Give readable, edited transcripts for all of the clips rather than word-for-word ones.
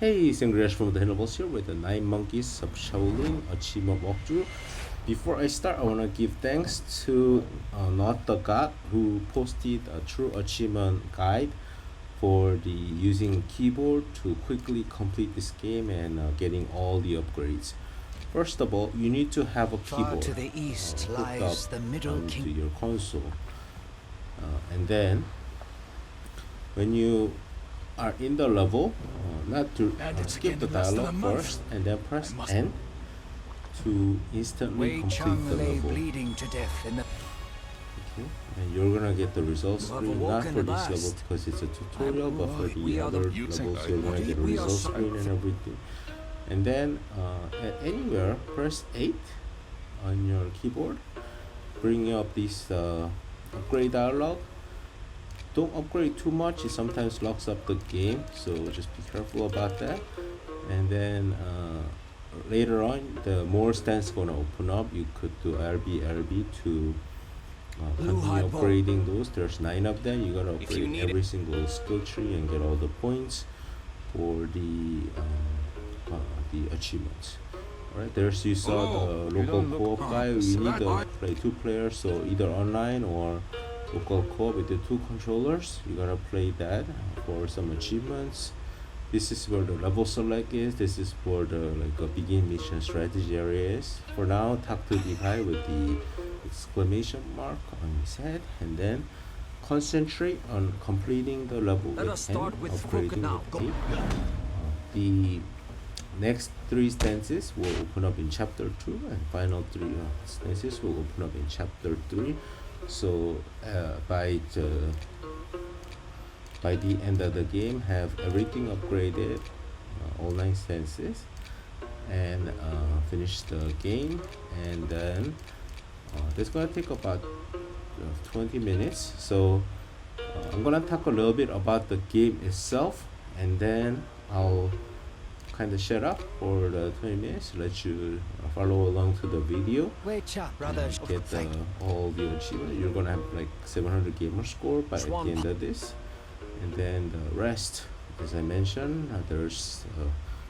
Hey, Singresh from the Hindables here with the 9 Monkeys of Shaolin achievement walkthrough. Before I start, I want to give thanks to Not the God who posted a true achievement guide for the using keyboard to quickly complete this game and getting all the upgrades. First of all, you need to have a keyboard to the east hooked lies up the Middle onto your console, and then when you are in the level, not to skip the dialogue first and then press N to instantly Wei complete Cheng the lay level. bleeding to death in the Okay, and you're gonna get the results screen, not for this level because it's a tutorial, but for the other levels you're gonna get a results screen and everything. And then at anywhere, press 8 on your keyboard, bring up this upgrade dialog. Don't upgrade too much, it sometimes locks up the game, so just be careful about that. And then later on, the more stands gonna open up. You could do LB to continue upgrading those. There's 9 of them. You gotta upgrade every single skill tree and get all the points for the achievements. Alright, there's you saw the local co-op guy. We need to play 2 players, so either online or local co-op with the 2 controllers. You gotta play that for some achievements. This is where the level select is. This is where the begin mission strategy area is. For now, talk to the guy with the exclamation mark on his head, and then concentrate on completing the level. Let us start with upgrading now. The next 3 stances will open up in chapter 2, and final 3 stances will open up in chapter 3. So by the end of the game, have everything upgraded, all 9 stances, and finish the game. And then that's gonna take about 20 minutes. So I'm gonna talk a little bit about the game itself, and then I'll kind of shut up for the 20 minutes, let you follow along to the video and get all the achievements. You're gonna have like 700 gamer score by at the end of this, and then the rest, as I mentioned, there's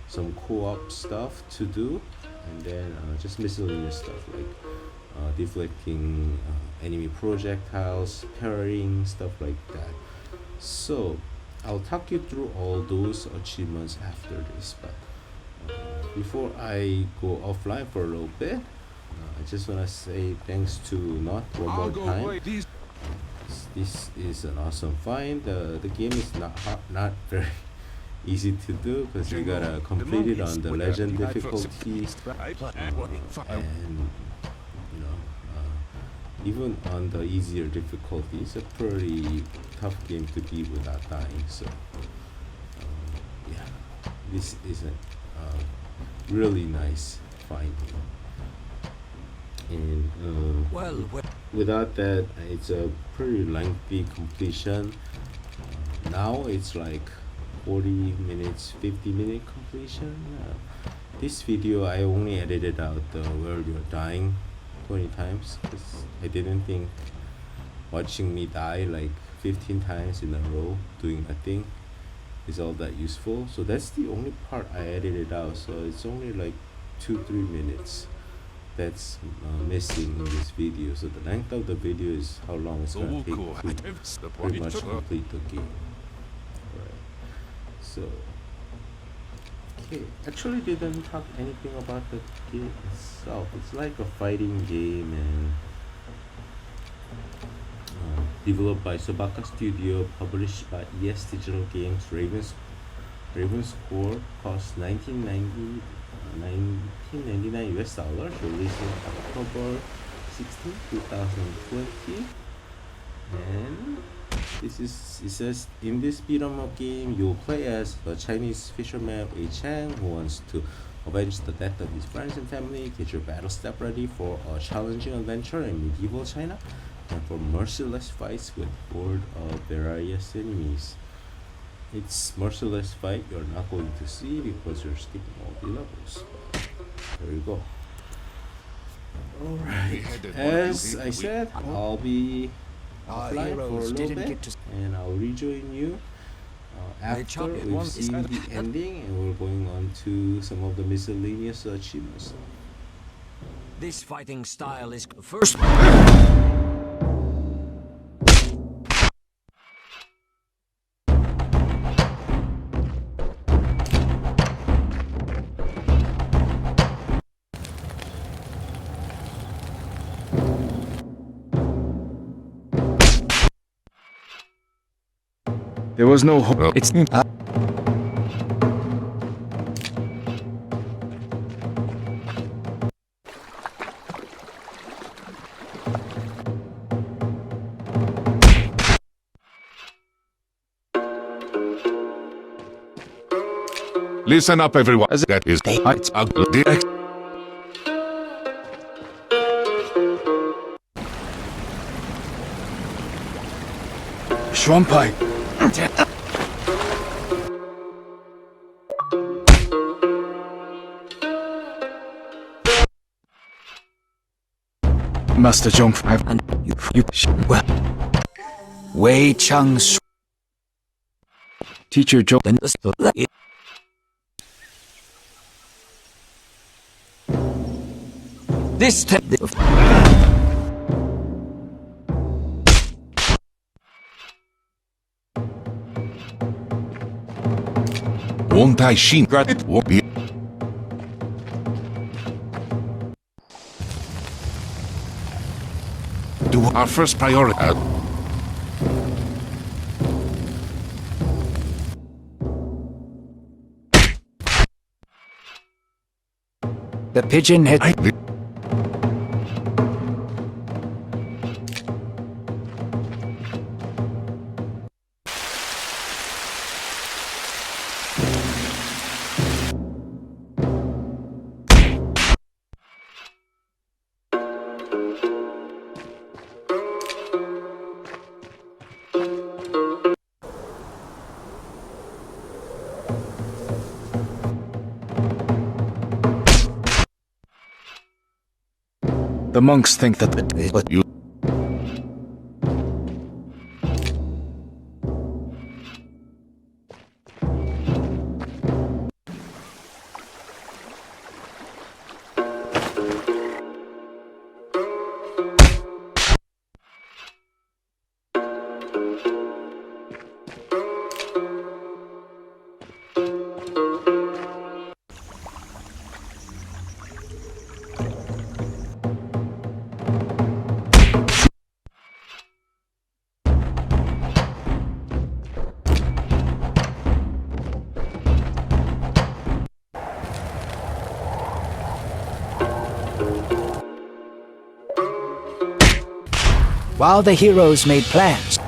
some co-op stuff to do, and then just miscellaneous stuff like deflecting enemy projectiles, parrying, stuff like that. So I'll talk you through all those achievements after this, but before I go offline for a little bit, I just want to say thanks to Not one more time. This is an awesome find. The game is not very easy to do because you gotta complete it on the legend difficulty, and even on the easier difficulty, it's a pretty tough game to beat without dying. So yeah, this is a really nice finding. And without that, it's a pretty lengthy completion. Now it's like 40 minutes, 50-minute completion. This video I only edited out where you're dying 20 times because I didn't think watching me die like 15 times in a row doing nothing is all that useful. So that's the only part I edited out, so it's only like 2-3 minutes that's missing in this video. So the length of the video is how long it's gonna take to pretty much complete the game. Right. So okay, actually didn't talk anything about the game itself. It's like a fighting game, and developed by Sobaka Studio, published by ESDigital Games. Ravenscourt, cost $19.99 US dollars, released in October 16, 2020. And it says in this beat-em-up game, you'll play as the Chinese fisherman Wei Cheng, who wants to avenge the death of his friends and family. Get your battle step ready for a challenging adventure in medieval China, and for merciless fights with horde of various enemies. It's merciless fight you're not going to see because you're skipping all the levels. There you go. Alright, as I said, I'll be offline for a little bit, and I'll rejoin you After we've seen the ending, and we're going on to some of the miscellaneous achievements. This fighting style is first. There was no hope. It's Listen up, everyone. That is it's ugly. Schwampai. Master Zhong, And you well. Wei Cheng. Teacher Zhong. Then this Won't I shin it won't be. Do our first priority. the pigeon head. The monks think that But You while the heroes made plans.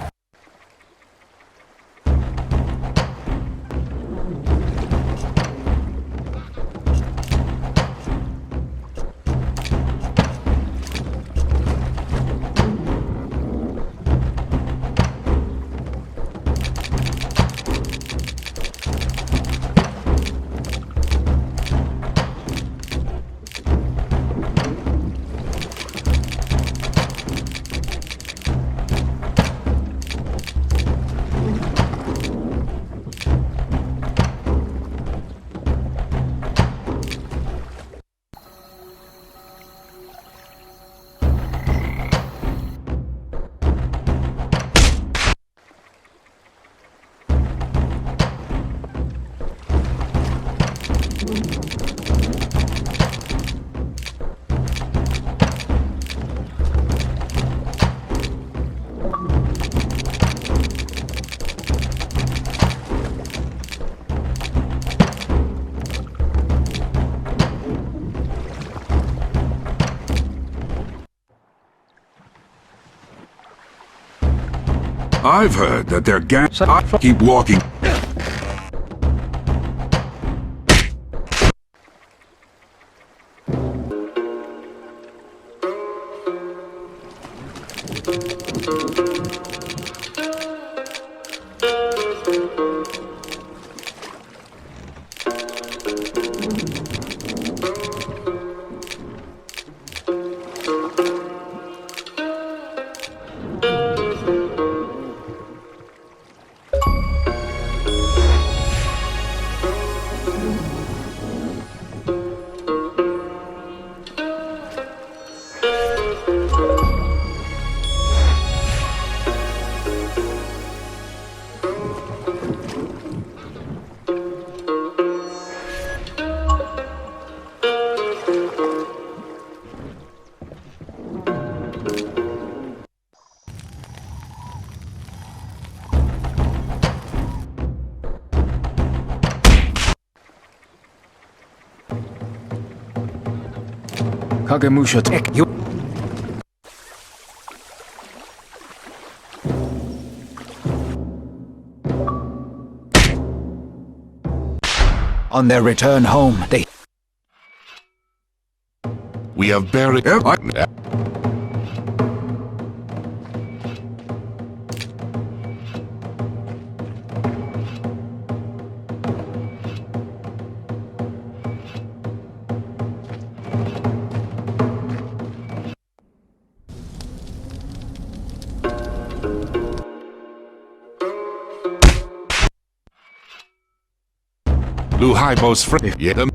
I've heard that their gangs keep walking. Kagemusha Tech. You. On their return home, they. We have buried. Lu Haibo's friend. Yeah, them.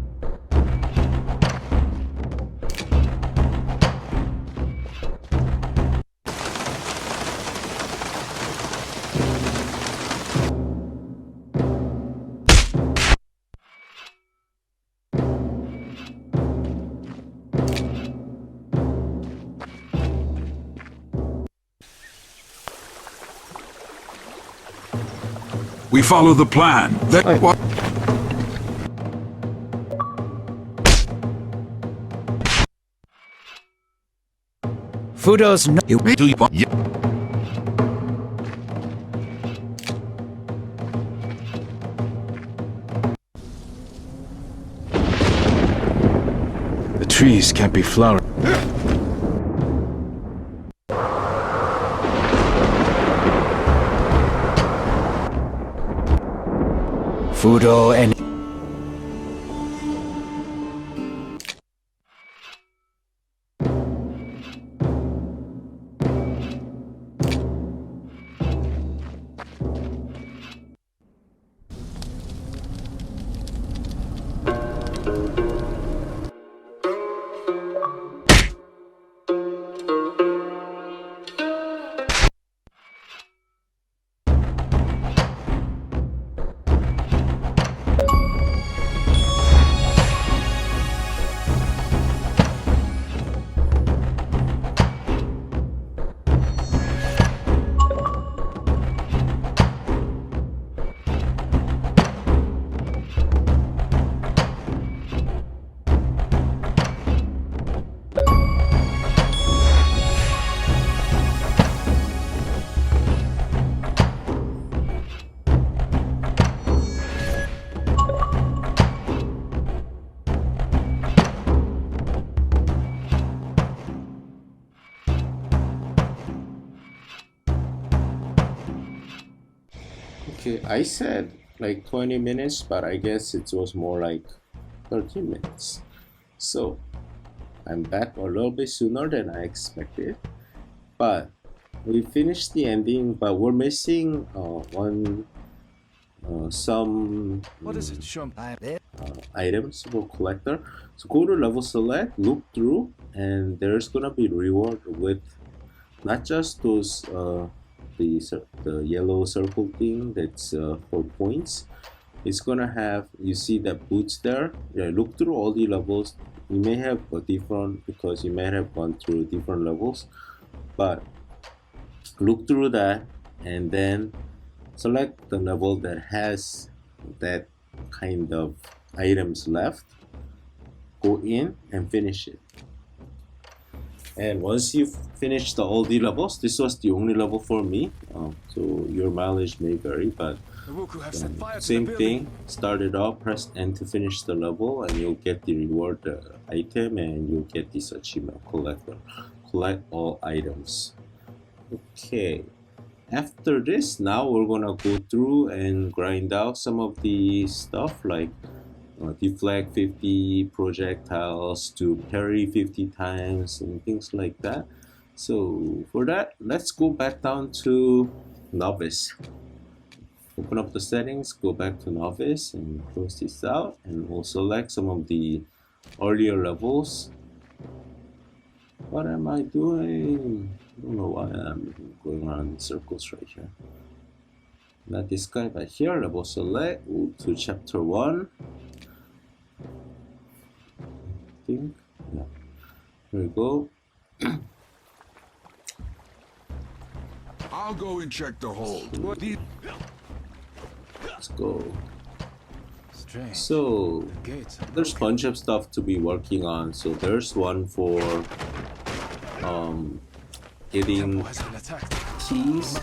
We follow the plan. That what? Fudo's no. You do you want? Yeah. The trees can't be flowering. Fudo and. Okay, I said like 20 minutes, but I guess it was more like 13 minutes. So I'm back a little bit sooner than I expected, but we finished the ending, but we're missing some What is it, Shump? items for collector. So go to level select, look through, and there's gonna be reward with not just those the yellow circle thing that's for points. It's gonna have, you see that boots there. Yeah, look through all the levels. You may have a different, because you may have gone through different levels, but look through that and then select the level that has that kind of items left. Go in and finish it. And once you finish the all the levels, this was the only level for me. So your mileage may vary, but same thing. Start it off, press N to finish the level, and you'll get the reward item, and you'll get this achievement collector. Collect all items. Okay. After this, now we're gonna go through and grind out some of the stuff like deflect 50 projectiles to parry 50 times and things like that. So for that, let's go back down to novice. Open up the settings, go back to novice and close this out, and we'll select some of the earlier levels. What am I doing? I don't know why I'm going around in circles right here. Not this guy, but here, level select, go to chapter 1. Yeah, here we go. I'll go and check the hold. Let's go. So there's a bunch of stuff to be working on. So there's one for getting keys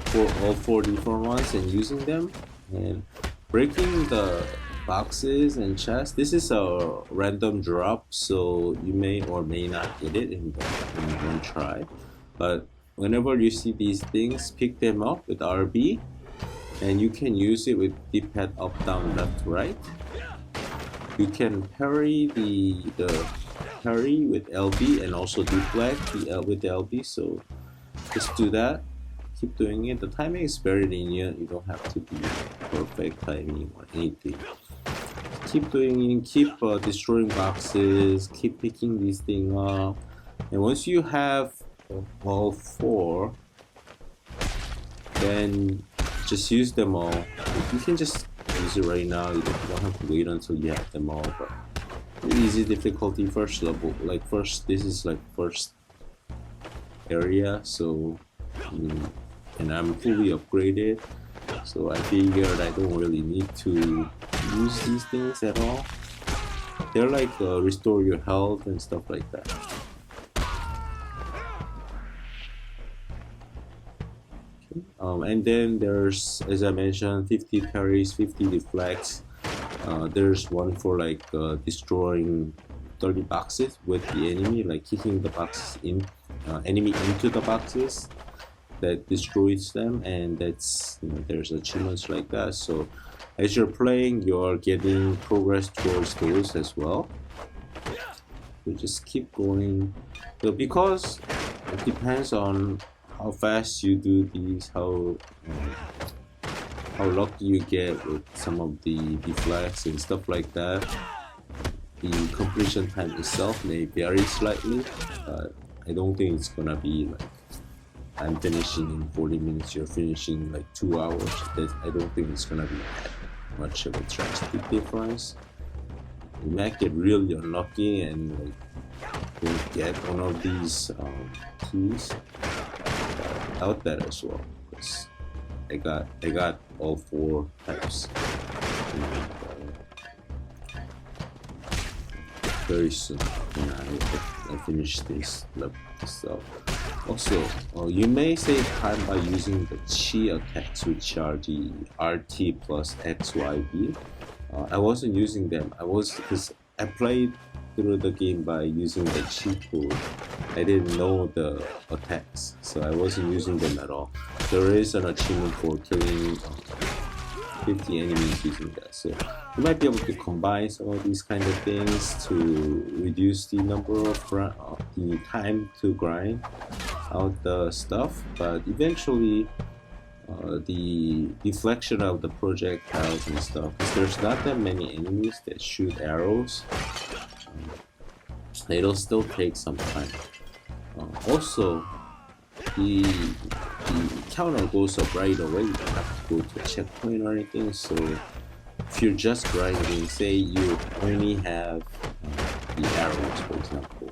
for all 4 different ones and using them, and breaking the boxes and chests. This is a random drop, so you may or may not get it in one try, but whenever you see these things, pick them up with RB, and you can use it with D-pad up, down, left, right. You can parry the parry with LB and also deflect with LB, so just do that. Keep doing it. The timing is very linear. You don't have to be perfect timing or anything. Keep doing it. Keep destroying boxes. Keep picking these things up. And once you have all 4, then just use them all. You can just use it right now. You don't have to wait until you have them all. But easy difficulty, first level. Like this is like first area. So. And I'm fully upgraded, so I figured I don't really need to use these things at all. They're like restore your health and stuff like that. Okay. And then there's, as I mentioned, 50 parries, 50 deflects. There's one for like destroying 30 boxes with the enemy, like kicking the boxes in, enemy into the boxes. That destroys them, and that's, there's achievements like that. So as you're playing, you're getting progress towards those as well. So just keep going. So because it depends on how fast you do these, how lucky you get with some of the deflects and stuff like that. The completion time itself may vary slightly, but I don't think it's gonna be like I'm finishing in 40 minutes, you're finishing in like 2 hours. I don't think it's gonna be that much of a drastic difference. You might get really unlucky and like don't get one of these keys. But out that as well, because I got all 4 types. And, very soon when I finish this level stuff. Also, you may save time by using the chi attacks, which are the RT plus XYB. I wasn't using them. Because I played through the game by using the cheat code. I didn't know the attacks, so I wasn't using them at all. There is an achievement for killing 50 enemies using that, so you might be able to combine some of these kind of things to reduce the number of the time to grind out the stuff, but eventually the deflection of the projectiles and stuff, because there's not that many enemies that shoot arrows, it'll still take some time. Also, the counter goes up right away. You don't have to go to a checkpoint or anything. So if you're just grinding, say you only have the arrows, for example,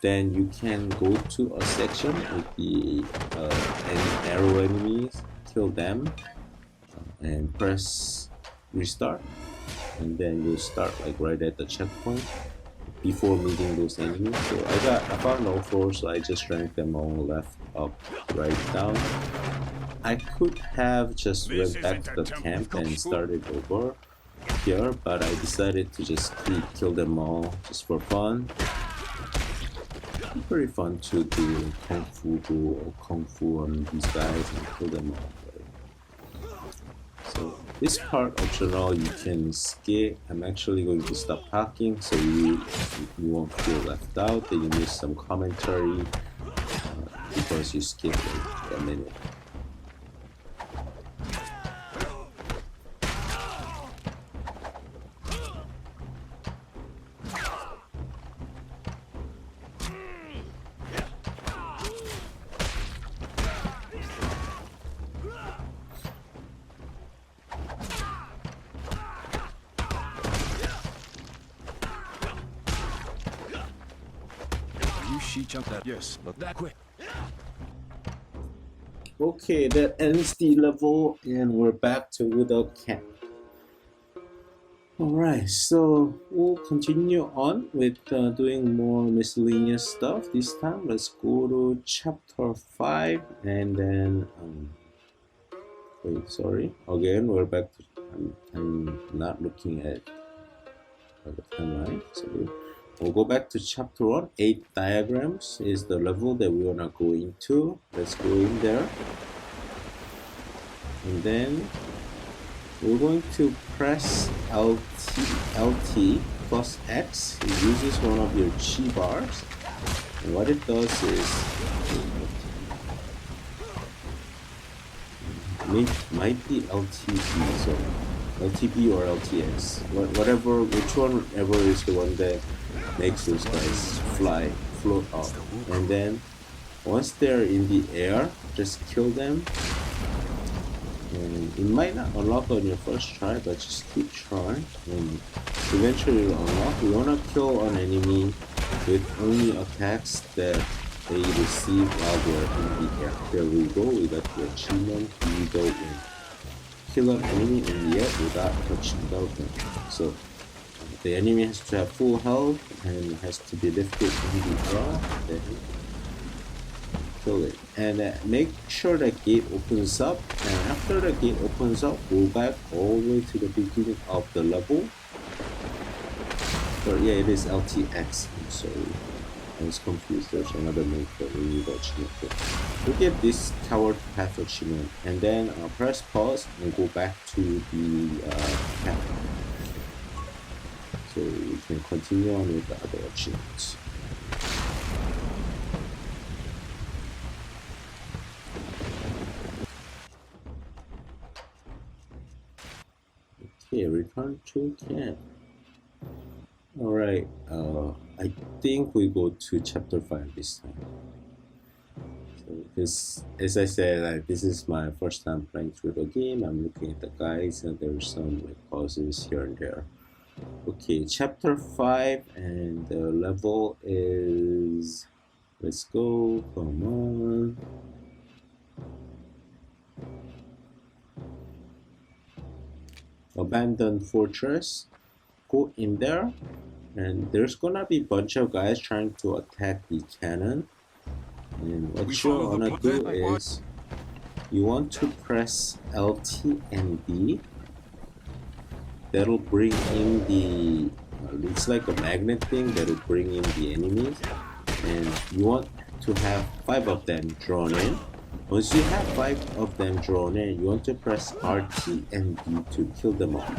then you can go to a section with the arrow enemies, kill them, and press restart, and then you'll start like right at the checkpoint before meeting those enemies. So I found all 4, so I just ranked them all left, up, right, down. I could have just went back to the camp and started over here, but I decided to just kill them all just for fun. It's pretty fun to do kung fu on these guys and kill them all. So this part optional you can skip. I'm actually going to stop talking so you won't feel left out that you miss some commentary because you skipped like a minute. She jumped that. Yes, Look that quick. Okay, that ends the level and we're back to the camp. Alright, so we'll continue on with doing more miscellaneous stuff. This time, let's go to chapter 5 and then. Wait, sorry. Again, we're back to. I'm not looking at the timeline. So we'll go back to chapter 1. 8 diagrams is the level that we want to go into. Let's go in there. And then we're going to press LT plus X. It uses one of your chi bars. And what it does is, might be LTB, so LTB or LTX, whatever, whichever is the one that makes those guys float up. And then once they're in the air, just kill them. And it might not unlock on your first try, but just keep trying, and eventually it'll unlock. We want to kill an enemy with only attacks that they receive while they're in the air. There we go, we got the achievement. We go in. Kill an enemy in the air without touching the weapon. So the enemy has to have full health and has to be lifted in the air. Then kill it. And make sure the gate opens up. And after the gate opens up, go back all the way to the beginning of the level. Or yeah, it is LTX. I'm sorry. I was confused. There's another name for we need achievement. We'll get this tower path achievement, and then press pause and go back to the path, so we can continue on with the other achievements. Okay, return to camp. Alright, I think we go to chapter 5 this time. So, because as I said, this is my first time playing through the game. I'm looking at the guides and there's some pauses here and there. Okay, chapter 5, and the level is, let's go, come on. Abandoned fortress. Go in there, and there's gonna be a bunch of guys trying to attack the cannon. And what you wanna do is, you want to press LT and B. That'll bring in the, it's like a magnet thing that'll bring in the enemies. And you want to have 5 of them drawn in. Once you have 5 of them drawn in, you want to press RT and B to kill them all.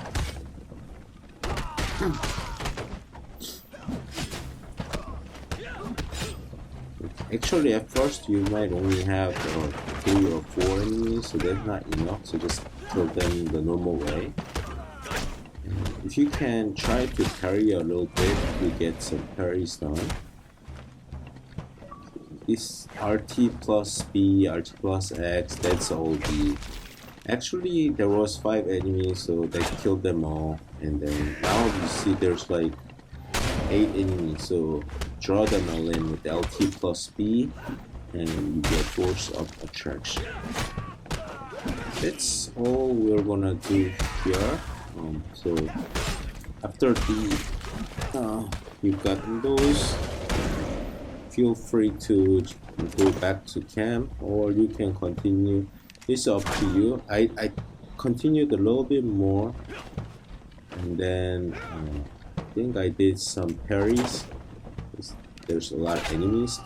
Actually, at first you might only have 3 or 4 enemies, so that's not enough, so just kill them the normal way. And if you can try to parry a little bit, you get some parries done. This RT plus B, RT plus X, that's all the... Actually, there was 5 enemies, so they killed them all. And then now you see there's like 8 enemies, so draw them all in with LT plus B, and you get force of attraction. That's all we're gonna do here. So after you've gotten those, feel free to go back to camp, or you can continue. It's up to you. I continued a little bit more, and then I think I did some parries. There's a lot of enemies.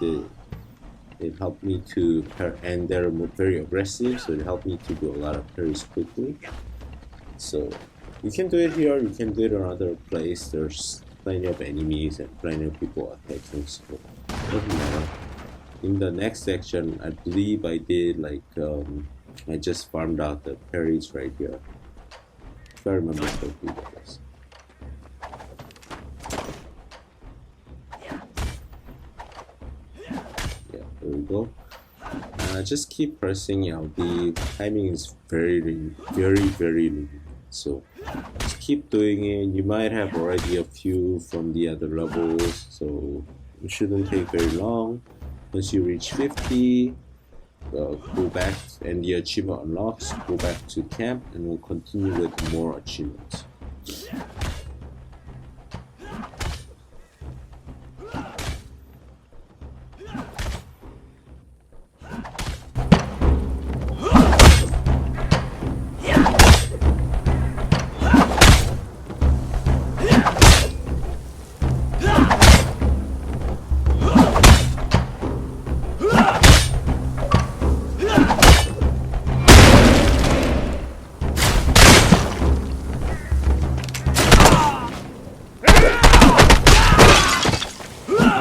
It helped me to and they're very aggressive, so it helped me to do a lot of parries quickly. So you can do it here, you can do it in another place. There's plenty of enemies and plenty of people attacking, so it doesn't matter. In the next section, I believe I did like I just farmed out the parries right here, if I remember correctly. Yeah, there we go. Just keep pressing out. The timing is very limited, so just keep doing it. You might have already a few from the other levels, so it shouldn't take very long. Once you reach 50, go back and the achievement unlocks. Go back to camp and we'll continue with more achievements.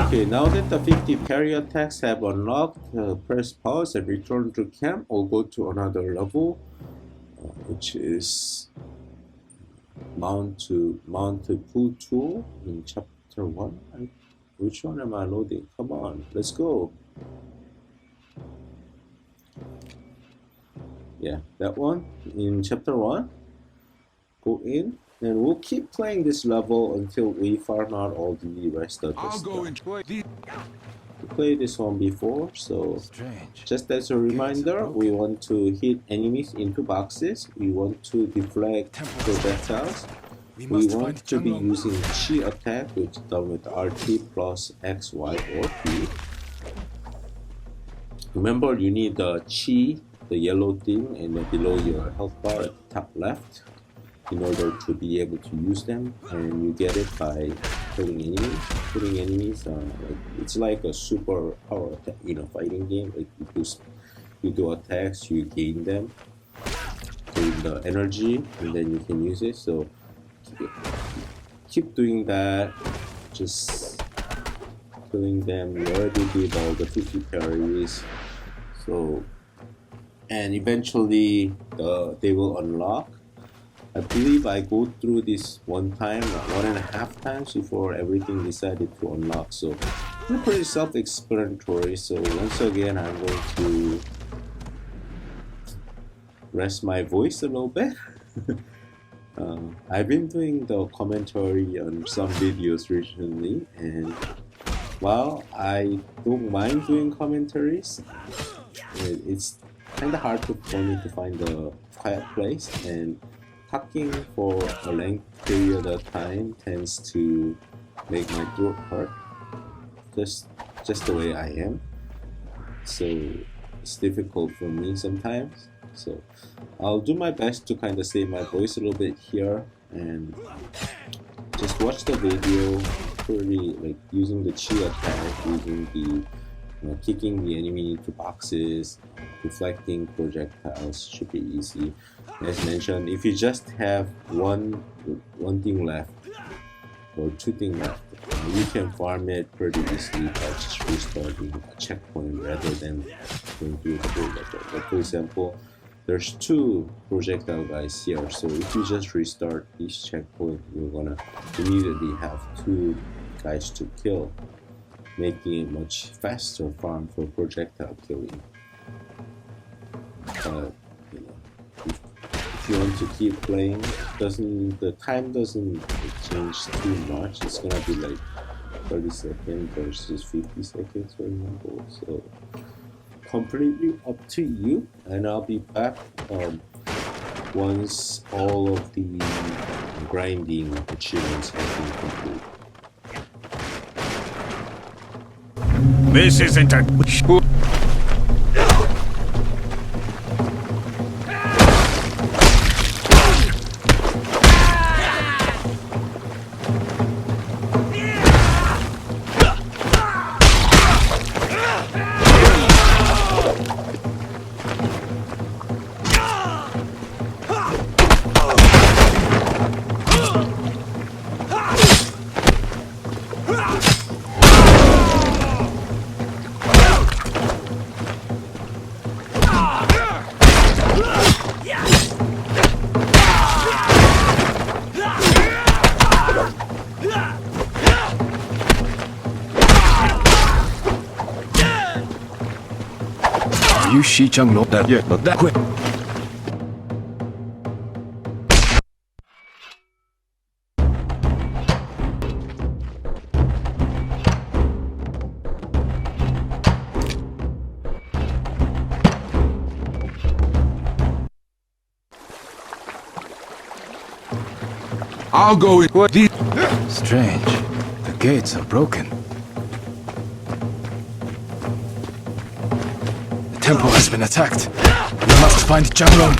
Okay, now that the 50 parry attacks have unlocked, press pause and return to camp or go to another level, which is mount to pull tool in chapter 1. Which one am I loading? Come on, let's go. Yeah, that one in chapter 1. Go in, and we'll keep playing this level until we farm out all the rest of the I'll stuff. go and play the. We played this one before, so Strange. just as a reminder, we want to hit enemies into boxes, we want to deflect projectiles, we want to be using chi attack, which is done with RT plus X, Y, or P. Remember, you need the chi, the yellow thing, and then below your health bar at the top left in order to be able to use them, and you get it by killing enemies. Killing enemies, it's like a super power attack, fighting game. Like you do attacks, you gain them, gain the energy, and then you can use it. So keep doing that. Just killing them. You already did all the 50 parries. So, and eventually they will unlock. I believe I go through this one time, 1.5 times before everything decided to unlock. So it's pretty self-explanatory. So once again, I'm going to rest my voice a little bit. I've been doing the commentary on some videos recently, and while I don't mind doing commentaries, it's kind of hard for me to find a quiet place, and talking for a length period of time tends to make my throat hurt, just the way I am. So it's difficult for me sometimes. So I'll do my best to kind of save my voice a little bit here and just watch the video. Pretty like using the chi attack, using the kicking the enemy into boxes, deflecting projectiles should be easy. As mentioned, if you just have one thing left or 2 things left, you can farm it pretty easily by just restarting a checkpoint rather than going through the whole level. Like for example, there's 2 projectile guys here, so if you just restart each checkpoint, you're gonna immediately have 2 guys to kill, making it much faster farm for projectile killing. But if you want to keep playing, the time doesn't change too much. It's gonna be like 30 seconds versus 50 seconds, for example. So completely up to you, and I'll be back once all of the grinding achievements have been complete. This isn't a. You Shi Cheng know that yet, but that quick. I'll go in. What? Strange. The gates are broken. The temple has been attacked. We must find Jianglong.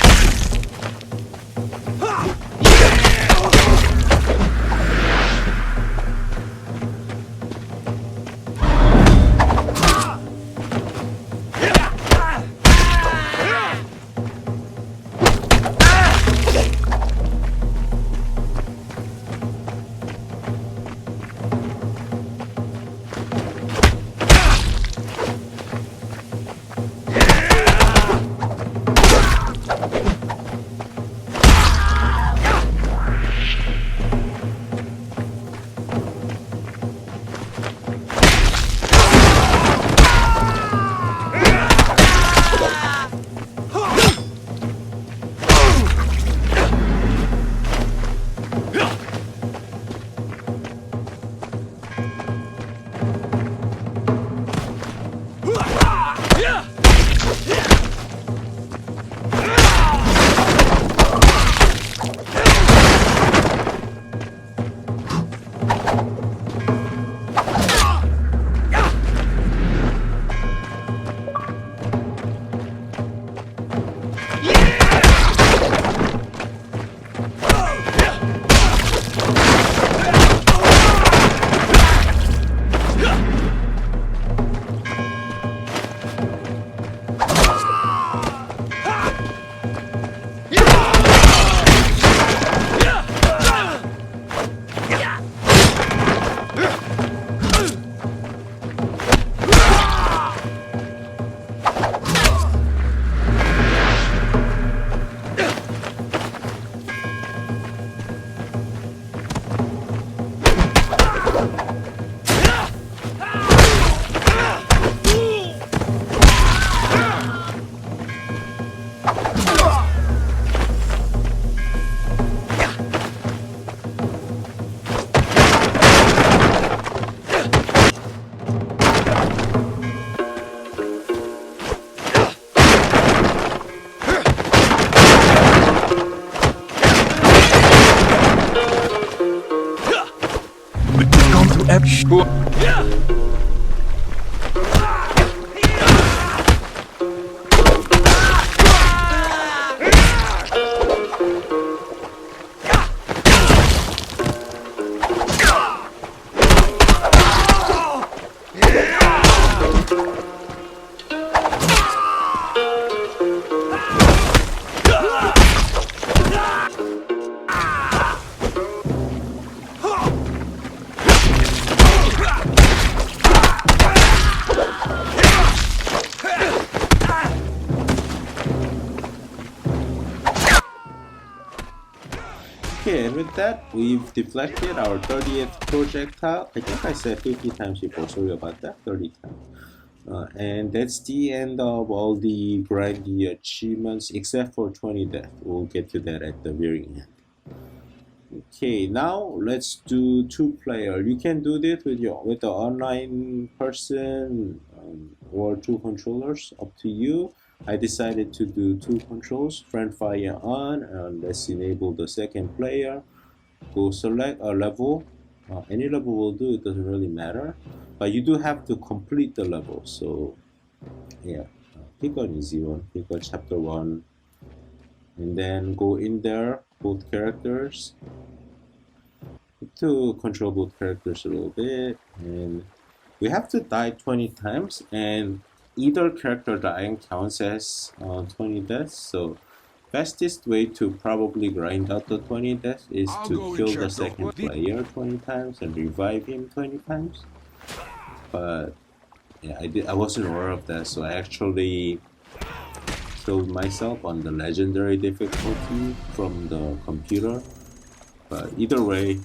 Who? Okay, and with that, we've deflected our 30th projectile. I think I said 50 times before, sorry about that, 30 times. And that's the end of all the grindy achievements, except for 20 death. We'll get to that at the very end. Okay, now let's do 2-player. You can do this with the online person or 2 controllers, up to you. I decided to do 2 controls, friend fire on, and let's enable the second player. Go select a level, any level will do, it doesn't really matter, but you do have to complete the level. So yeah, pick an easy one, pick a chapter 1, and then go in there, both characters. To control both characters a little bit, and we have to die 20 times, and either character dying counts as 20 deaths. So fastest way to probably grind out the 20 deaths is to kill the second player 20 times and revive him 20 times. But yeah, I wasn't aware of that, so I actually killed myself on the legendary difficulty from the computer. But either way,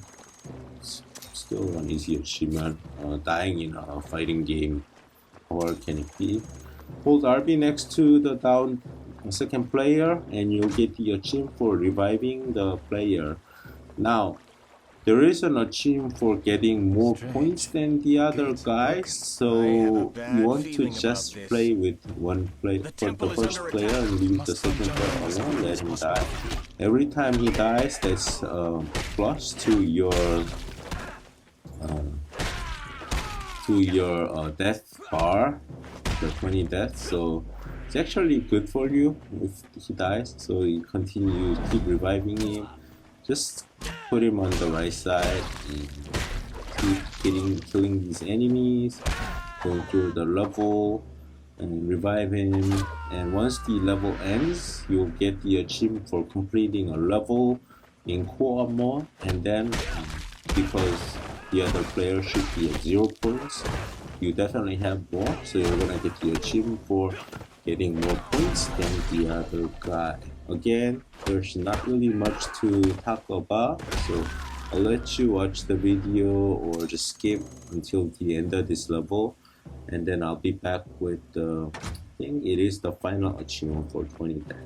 it's still an easy achievement. Dying in a fighting game, how hard can it be? Hold RB next to the down second player and you'll get the achievement for reviving the player. Now, there is an achievement for getting more points than the other guys, so you want to just play with one player for the first player and leave the second player alone, let him die. Every time he dies, that's plus to your death bar, the 20 deaths. So it's actually good for you if he dies. So you continue, keep reviving him. Just put him on the right side and keep killing these enemies, going through the level and revive him. And once the level ends, you'll get the achievement for completing a level in co-op mode. And then because the other player should be at 0 points, you definitely have more, so you're gonna get the achievement for getting more points than the other guy. Again, there's not really much to talk about, so I'll let you watch the video or just skip until the end of this level, and then I'll be back with the thing. It is the final achievement for 20 deaths.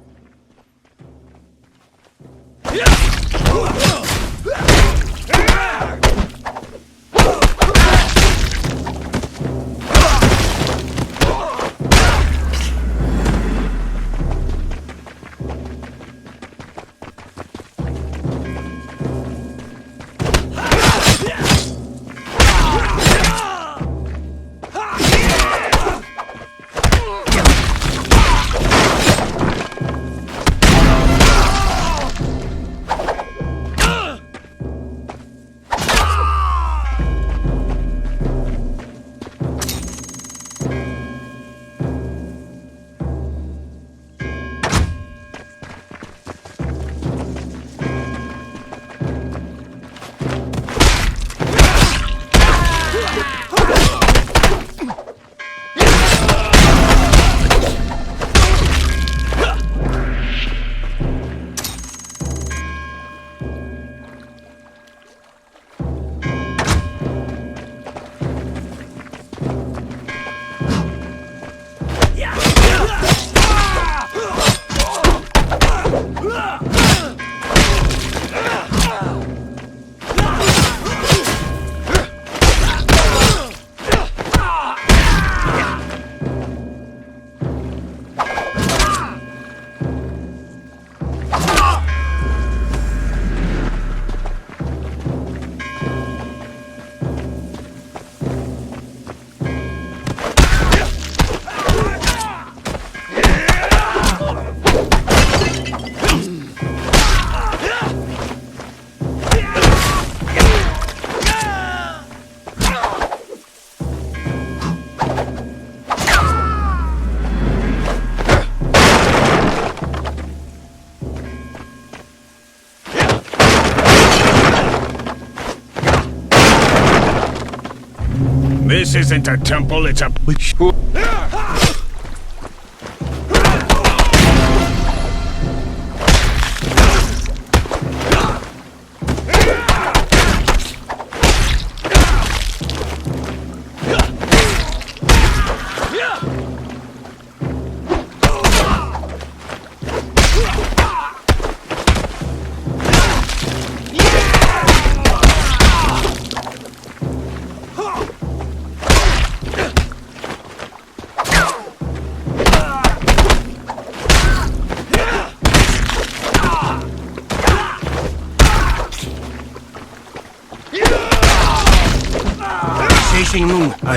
This isn't a temple, it's a...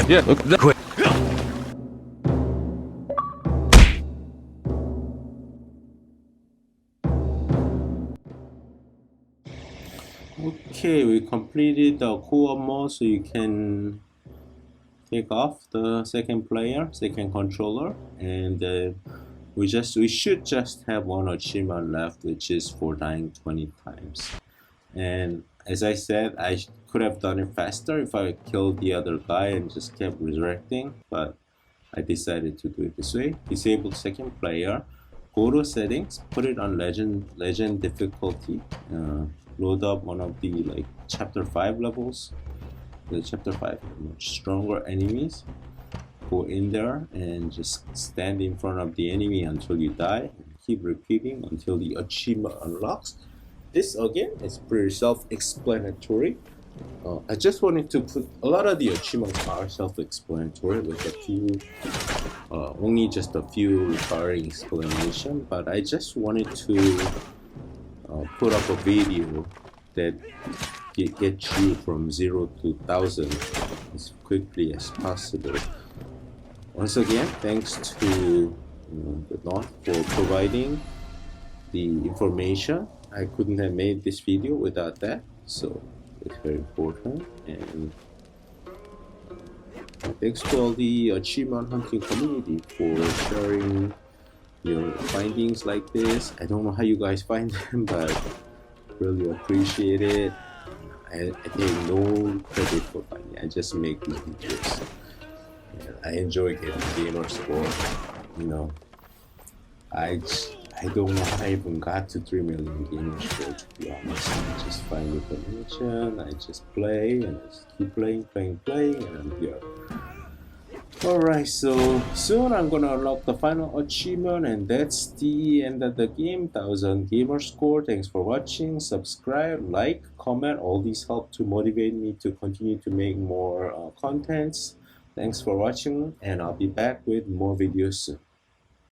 Yeah, quick. Okay, we completed the co-op mode, so you can take off the second controller, and we should just have one achievement left, which is for dying 20 times. And as I said, I could have done it faster if I killed the other guy and just kept resurrecting, but I decided to do it this way. Disable second player, go to settings, put it on legend difficulty, load up one of the like chapter 5 levels, the chapter 5 much stronger enemies. Go in there and just stand in front of the enemy until you die, and keep repeating until the achievement unlocks. This again is pretty self-explanatory. I just wanted to put a lot of the achievements are self-explanatory with a few, only just a few requiring explanation, but I just wanted to put up a video that gets you from 0 to 1000 as quickly as possible. Once again, thanks to the North for providing the information. I couldn't have made this video without that, so it's very important. And thanks to all the achievement hunting community for sharing your findings like this. I don't know how you guys find them, but really appreciate it. I take no credit for finding. I just make these videos. And I enjoy getting gamer score. You know, I don't know how I even got to 3 million gamer score, to be honest. I just find information, I just play, and I just keep playing, and I'm here. Alright, so soon I'm gonna unlock the final achievement, and that's the end of the game. 1000 gamer score. Thanks for watching. Subscribe, like, comment. All these help to motivate me to continue to make more contents. Thanks for watching, and I'll be back with more videos soon.